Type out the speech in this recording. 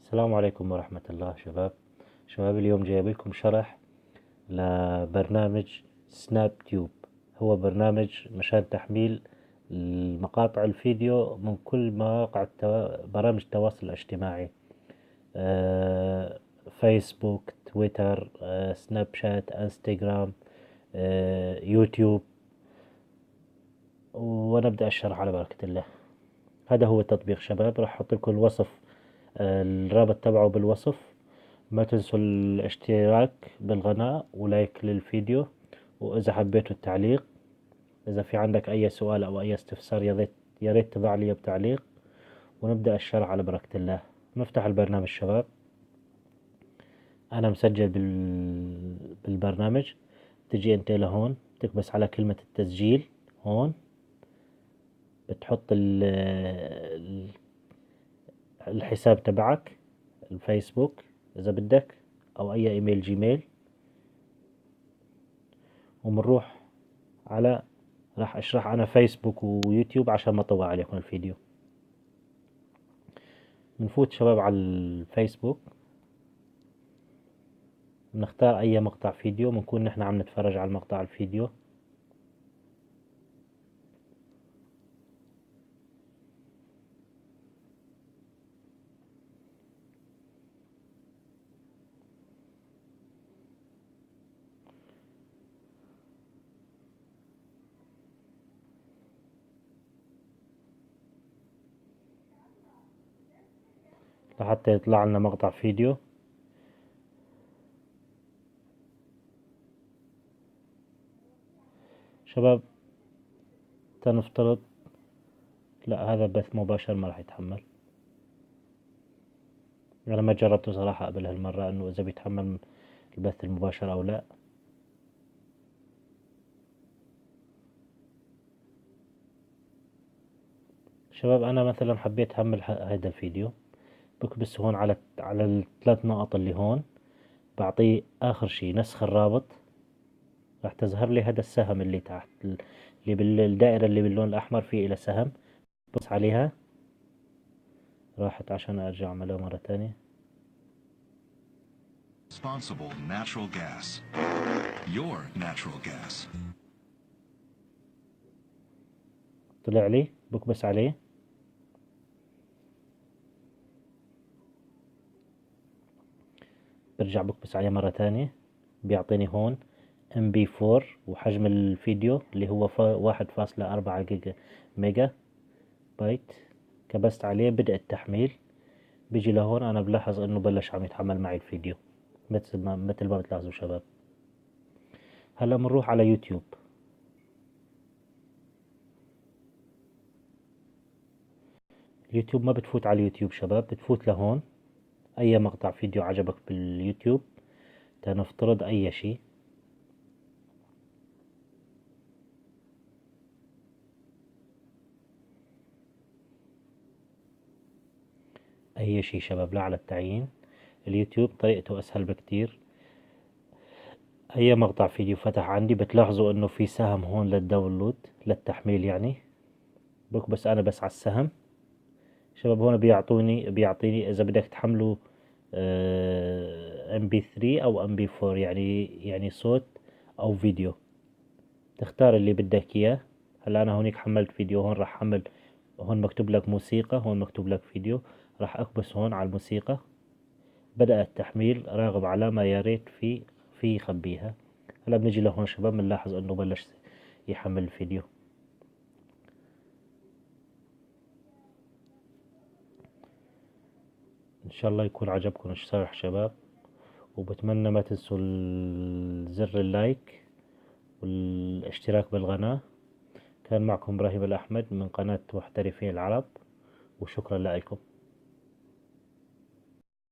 السلام عليكم ورحمة الله شباب اليوم جايب لكم شرح لبرنامج سناب تيوب. هو برنامج مشان تحميل المقاطع الفيديو من كل مواقع برامج التواصل الاجتماعي، فيسبوك، تويتر، سناب شات، انستغرام، يوتيوب. ونبدأ الشرح على بركة الله. هذا هو التطبيق شباب، راح احط لكم الوصف، الرابط تبعه بالوصف. ما تنسوا الاشتراك بالقناة ولايك للفيديو، وإذا حبيتوا التعليق. إذا في عندك أي سؤال أو أي استفسار يا ريت تضع لي بتعليق. ونبدأ الشرح على بركة الله. نفتح البرنامج شباب. أنا مسجل بالبرنامج. تجي أنت لهون تكبس على كلمة التسجيل هون، بتحط الحساب تبعك الفيسبوك إذا بدك، أو أي إيميل جيميل. ومنروح على، راح اشرح انا فيسبوك ويوتيوب عشان ما اطول عليكم الفيديو. بنفوت شباب على الفيسبوك، بنختار اي مقطع فيديو، بنكون نحن عم نتفرج على المقطع الفيديو. لحتى يطلع لنا مقطع فيديو. شباب تنفترض، لا هذا بث مباشر ما راح يتحمل. انا ما جربته صراحة قبل هالمرة انه اذا بيتحمل البث المباشر او لا. شباب انا مثلا حبيت احمل هذا الفيديو، بكبس هون على الثلاث نقط اللي هون، بعطيه اخر شي نسخ الرابط. راح تظهر لي هذا السهم اللي تحت، اللي بالدائرة اللي باللون الأحمر فيه إلى سهم. بص عليها. راحت عشان أرجع أعملها مرة تانية. Responsible natural gas. Your natural gas. طلع لي، بكبس عليه. برجع بكبس عليه مرة تانية، بيعطيني هون MP4 وحجم الفيديو اللي هو 1.4 جيجا ميجا بايت. كبست عليه بدأ التحميل. بيجي لهون أنا بلاحظ إنه بلش عم يتحمل معي الفيديو مثل ما بتلاحظوا شباب. هلا بنروح على يوتيوب. اليوتيوب ما بتفوت على اليوتيوب شباب، بتفوت لهون. أي مقطع فيديو عجبك باليوتيوب، تنفترض أي شي. أي شي شباب، لا على التعيين. اليوتيوب طريقته أسهل بكتير. أي مقطع فيديو فتح عندي بتلاحظوا إنه في سهم هون للداونلود، للتحميل يعني. بكبس أنا بس على السهم شباب. هون بيعطيني إذا بدك تحمله MP3 أو MP4، يعني صوت أو فيديو. تختار اللي بدك إياه. هلا أنا هونيك حملت فيديو، هون راح حمل. هون مكتوب لك موسيقى، هون مكتوب لك فيديو. راح أكبس هون على الموسيقى. بدأ التحميل، راغب علامة يا ريت في يخبيها. هلا بنجي لهون شباب، بنلاحظ إنه بلش يحمل الفيديو. إن شاء الله يكون عجبكم الشرح شباب، وبتمنى ما تنسوا زر اللايك والاشتراك بالقناة. كان معكم إبراهيم الأحمد من قناة محترفين العرب، وشكرا لكم.